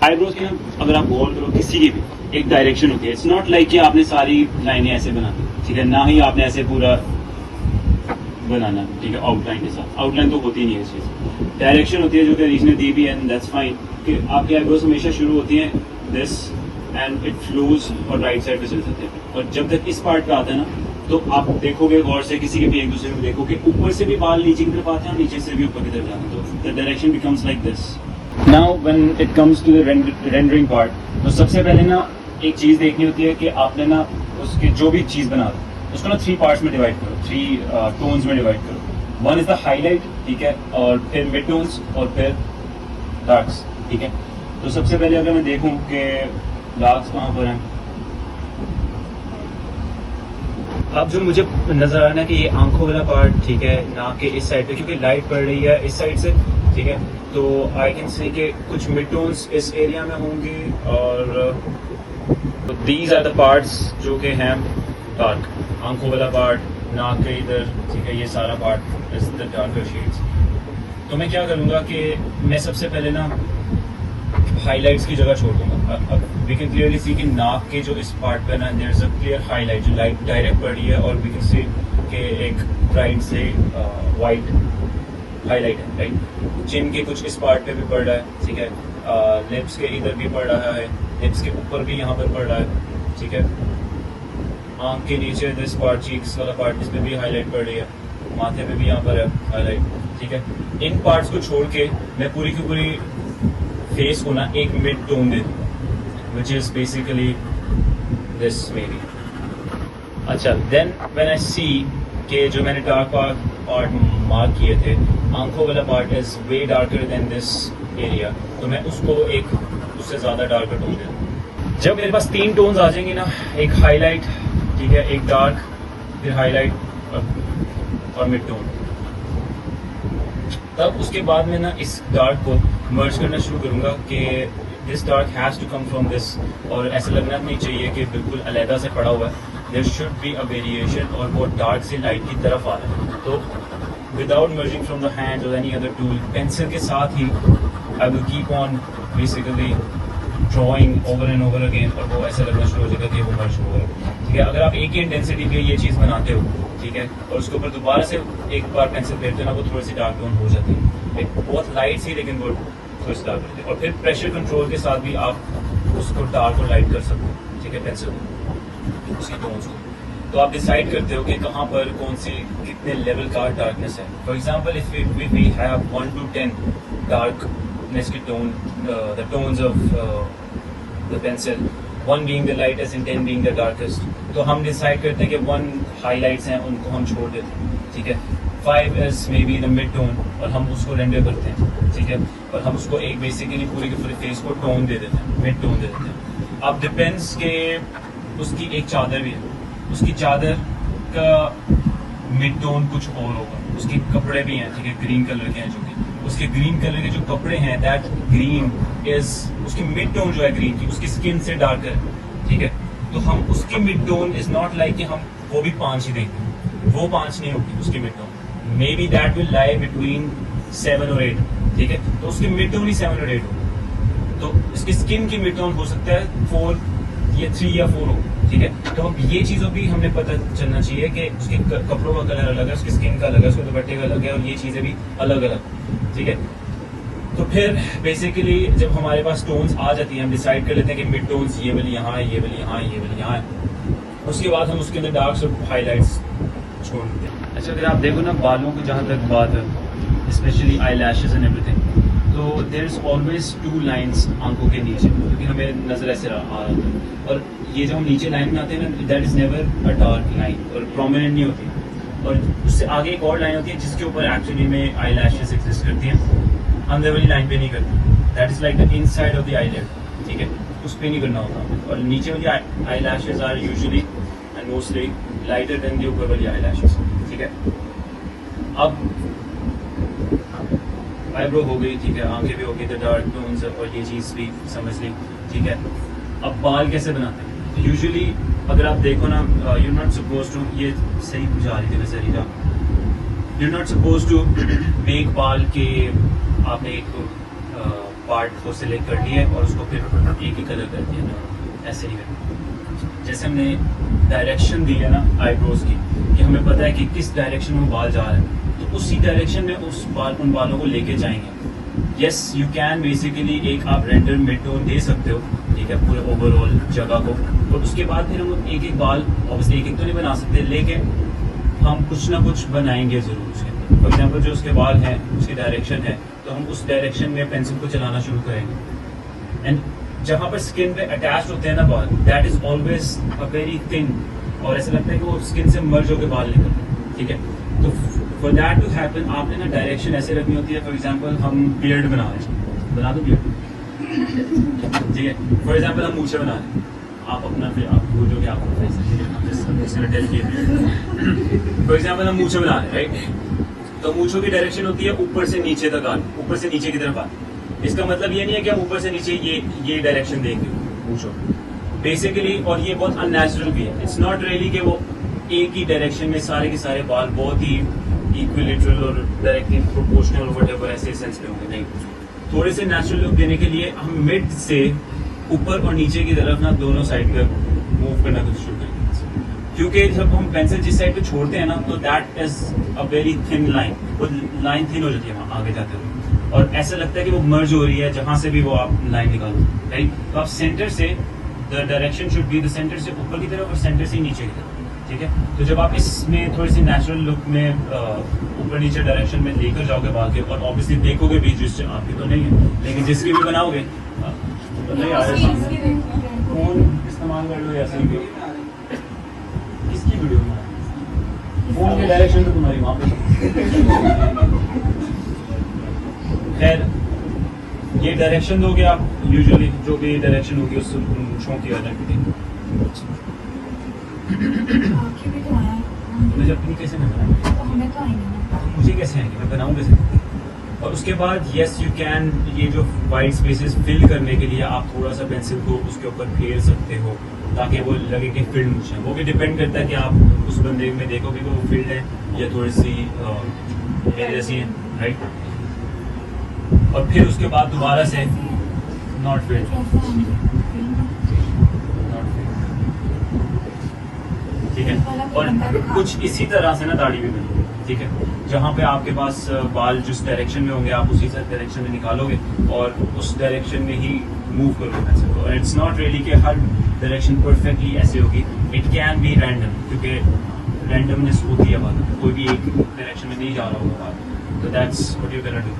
Eyebrows की ना अगर आप गौर करो किसी की भी एक डायरेक्शन होती है। इट्स नॉट लाइक कि आपने सारी लाइनें ऐसे बना दी, ठीक है, ना ही आपने ऐसे पूरा बनाना, ठीक है, आउटलाइन के साथ। आउटलाइन तो होती नहीं है इस चीज़, डायरेक्शन होती है जो कि रीच ने दी भी है, एंड दैट्स फाइन कि आपकी आईब्रोज हमेशा शुरू होती हैं दिस एंड इट फ्लोज और राइट साइड पे चल जाते हैं। और जब तक इस पार्ट पे आता है ना तो आप देखोगे गौर से, किसी के भी एक दूसरे को देखोगे, ऊपर से भी बाल नीचे की तरफ आते हैं और नीचे से भी ऊपर की तरफ जाते हैं, तो the direction becomes like this. Now when it comes to the rendering part, तो सबसे पहले ना एक चीज़ देखनी होती है कि आपने ना उसकी जो भी चीज़ बना दो उसको ना 3 पार्ट्स में डिवाइड करो, 3 टोन्स में डिवाइड करो। वन इज़ द हाईलाइट, ठीक है, और फिर मिड टोन्स और फिर डार्क्स, ठीक है। तो सबसे पहले अगर मैं देखूं कि डार्क्स कहाँ पर हैं, अब जो मुझे नजर आ रहा है कि ये आंखों वाला पार्ट, ठीक है, नाक के इस साइड पे क्योंकि लाइट पड़ रही है इस साइड से, ठीक है, तो आई कैन से कि कुछ मिड टोन्स इस एरिया में होंगे और दीज आर द पार्ट्स जो कि हैं डार्क, आंखों वाला पार्ट, नाक के इधर, ठीक है, ये सारा part is the darker shades. तो मैं क्या करूँगा कि मैं सबसे पहले ना हाईलाइट्स की जगह छोड़ दूंगा। अब वी कैन क्लियरली सी कि नाक के जो इस पार्ट पे ना there is a clear highlight, जो लाइट डायरेक्ट पड़ रही है और वी कैन सी कि एक ब्राइट से वाइट हाईलाइट है, राइट। चिन के कुछ इस पार्ट पे भी पड़ रहा है, ठीक है, लिप्स के इधर भी पड़ रहा है, लिप्स के ऊपर भी यहाँ पर पड़ रहा है, ठीक है, आँख के नीचे दिस पार्ट, चीक्स वाला पार्ट, इस पे भी हाईलाइट पड़ रही है, माथे पे भी यहाँ पर है हाईलाइट, ठीक है। इन पार्ट्स को छोड़ के मैं पूरी की पूरी फेस को ना एक मिड टोन दे दूँ, which is basically this may be. अच्छा, देन व्हेन आई सी कि जो मैंने डार्क पार्ट मार्क किए थे, आंखों वाला part is way darker then this area, तो मैं उसको एक उससे ज़्यादा डार्कर टोन दे दूँ। जब मेरे पास 3 टोन्स आ जाएंगे ना, एक हाईलाइट, ठीक है, एक डार्क, फिर हाईलाइट और मिड टोन, तब उसके बाद मैं ना इस डार्क को मर्ज करना शुरू करूँगा कि this dark has to come from this, और ऐसा लगना नहीं चाहिए कि बिल्कुल अलहदा से पड़ा हुआ है। There should be a variation और वो डार्क से लाइट की तरफ आ रहा है। तो without merging from the hand और एनी अदर टूल, पेंसिल के साथ ही I will keep on basically drawing over and over again, और वो ऐसा लगना शुरू हो जाएगा कि वो मर्ज हो रहा है, ठीक है। अगर आप एक ही इंटेंसिटी पे ये चीज़ बनाते हो, ठीक है, और उसके ऊपर दोबारा से एक बार पेंसिल फेरते हो ना, वो थोड़ी सी डार्क टोन हो जाती है, एक बहुत लाइट सी, लेकिन वो थोड़ी सी डार्क होती है। और फिर प्रेशर कंट्रोल के साथ भी आप उसको डार्क और लाइट कर सकते हो, ठीक है, पेंसिल उसकी टोन्स को। तो आप डिसाइड करते हो कि कहाँ पर कौन सी कितने लेवल का डार्कनेस है। For example if we have 1 to 10 darkness की tone, the tones of the pencil, 1 being the lightest and 10 being the darkest, तो हम डिसाइड करते हैं कि 1 हाईलाइट्स हैं उनको हम छोड़ देते हैं, ठीक है, 5 is maybe the mid tone और हम उसको रेंडर करते हैं, ठीक है, और हम उसको एक बेसिकली पूरी की पूरी फेस को टोन दे देते हैं, मिड टोन दे देते हैं। अब डिपेंड्स के उसकी एक चादर भी है, उसकी चादर का मिड टोन कुछ और होगा, उसके कपड़े भी हैं, ठीक है, ग्रीन कलर के हैं, जो कि उसके ग्रीन कलर के जो कपड़े हैं, दैट ग्रीन इज उसकी मिड टोन जो है ग्रीन की, उसकी स्किन से डार्कर है, ठीक है। तो हम उसकी mid tone is not like कि हम वो भी 5 ही देंगे, वो 5 नहीं होगी उसकी mid tone, may be that will lie between 7 और 8, ठीक है, तो उसकी मिड टोन ही 7 और 8 होगी। तो इसकी स्किन की मिड टोन हो सकता है 4 या 3 या 4 हो, ठीक है। तो अब ये चीज़ों भी हमें पता चलना चाहिए कि उसके कपड़ों का कलर अलग है, उसकी स्किन का अलग है, उसके दुपट्टे का अलग है, और ये चीज़ें भी अलग अलग, ठीक है। तो फिर बेसिकली जब हमारे पास टोन्स आ जाती हैं, हम डिसाइड कर लेते हैं कि मिड टोन्स ये वाली यहाँ है, ये वाली यहाँ है, ये वाली यहाँ है, उसके बाद हम उसके अंदर डार्क्स और हाईलाइट्स छोड़ देते हैं। अच्छा, अगर आप देखो ना बालों की जहाँ तक बात है, specially eye lashes and everything, तो देयर इज ऑलवेज 2 लाइन्स आंखों के नीचे, क्योंकि हमें नजर ऐसे आ रहा है, और ये जो हम नीचे लाइन में आते हैं ना, that is never a dark line और प्रोमिनेंट नहीं होती, और उससे आगे एक और लाइन होती है जिसके ऊपर एक्चुअली में आई लैशेज एग्जिस्ट करती हैं, अंदर वाली लाइन पे नहीं करती, that is like the inside of the eyelid, ठीक है, उस पर नहीं करना होता। और नीचे वाली eyelashes are usually and mostly lighter than the ऊपर वाली आई लैशेज, ठीक है। अब आईब्रो हो गई, ठीक है, आंखें भी हो गई, द डार्क टोन्स और ये चीज़ भी समझ ली, ठीक है। अब बाल कैसे बनाते हैं? यूजुअली अगर आप देखो ना, यू नॉट सपोज टू, ये सही बुझा रही थी वैसे Rita, you not suppose to make बाल के आपने एक पार्ट को सिलेक्ट कर लिया और उसको फिर एक ही कलर कर दिया, ऐसे नहीं करना। जैसे हमने डायरेक्शन दी है ना आईब्रोज की, कि हमें पता है कि किस डायरेक्शन में बाल जा रहे हैं, तो उसी डायरेक्शन में उन बालों को लेके जाएंगे। यस यू कैन बेसिकली एक आप रेंडर मिड टोन दे सकते हो, ठीक है, पूरे ओवरऑल जगह को, और उसके बाद फिर हम एक एक बाल ऑब्वियसली एक एक तो नहीं बना सकते, लेकिन हम कुछ ना कुछ बनाएंगे ज़रूर उसके। फॉर एग्जाम्पल जो उसके बाल हैं, उसकी डायरेक्शन है, तो हम उस डायरेक्शन में पेंसिल को चलाना शुरू करेंगे। एंड जहाँ पर स्किन पे अटैच होते हैं ना बाल, that is always a very thin, और ऐसा लगता है कि वो स्किन से मर्ज होकर बाल निकलते हैं, ठीक है। तो फॉर दैट टू हैपन आपने ना डायरेक्शन ऐसे रखनी होती है। फॉर एग्जाम्पल हम बियर्ड बना रहे हैं, बना दो बियर्ड, ठीक है। फॉर एग्जाम्पल हम मूछें बना रहे हैं, आप अपना फिर आप बोलोगे आप फॉर एग्जाम्पल हम मूछें बना रहे हैं, राइट। तो मूछों की डायरेक्शन होती है ऊपर से नीचे तक आनी, ऊपर से नीचे की तरफ आनी। इसका मतलब ये नहीं है कि हम ऊपर से नीचे ये डायरेक्शन देंगे मूछों बेसिकली, और ये बहुत अननेचुरल भी है। इट्स नॉट रियली कि वो एक ही डायरेक्शन में सारे के सारे बाल बहुत ही इक्विलिटरल और डायरेक्टली प्रोपोर्शनल व्हाटएवर ऐसे सेंस में होंगे, नहीं। थोड़े से नेचुरल लुक देने के लिए हम मिड से ऊपर और नीचे की तरफ ना दोनों साइड पे मूव करना कुछ शुरू करेंगे, क्योंकि जब हम पेंसिल जिस साइड पे छोड़ते हैं ना, तो that is a very thin line, वो लाइन थिन हो जाती है वहाँ आगे जाते हुए, और ऐसा लगता है कि वो मर्ज हो रही है जहां से भी वो आप लाइन निकालो, राइट। तो आप सेंटर से the direction should be the centre से ऊपर की तरफ और सेंटर से नीचे की तरफ, ठीक है। तो जब आप इसमें थोड़ी सी नेचुरल लुक में ऊपर नीचे डायरेक्शन में लेकर जाओगे बाल के, और ऑब्वियसली देखोगे भी, जिससे आपकी तो नहीं है लेकिन जिसकी भी बनाओगे तो नहीं आ रहा, फोन इस्तेमाल कर लो या सही इसकी वीडियो में फोन की डायरेक्शन तो तुम्हारी वहां पे। खैर ये डायरेक्शन दोगे आप, यूजुअली जो भी डायरेक्शन होगी उस मूंछों की अलग मुझे अपनी कैसे बनाऊंगी, मुझे कैसे आएंगे, मैं बनाऊँ कैसे। और उसके बाद यस यू कैन, ये जो वाइट स्पेसेस फिल करने के लिए आप थोड़ा सा पेंसिल को उसके ऊपर फेर सकते हो, ताकि वो लगे कि फिल्ड मूछ है। वो भी डिपेंड करता है कि आप उस बंदे में देखोगे कि वो फील्ड है या थोड़ी सी मेरे जैसी है, राइट। और फिर उसके बाद दोबारा से नॉट फील्ड, ठीक है। और कुछ इसी तरह से ना दाढ़ी भी बनी, ठीक है। जहाँ पे आपके पास बाल जिस डायरेक्शन में होंगे आप उसी डायरेक्शन में निकालोगे और उस डायरेक्शन में ही मूव करोगे ऐसे। और इट्स नॉट रियली कि हर डायरेक्शन परफेक्टली ऐसे होगी, इट कैन बी रैंडम, क्योंकि रैंडमनेस होती है बात, कोई भी एक डायरेक्शन में नहीं जा रहा होगा बाल, तो that's what you can do.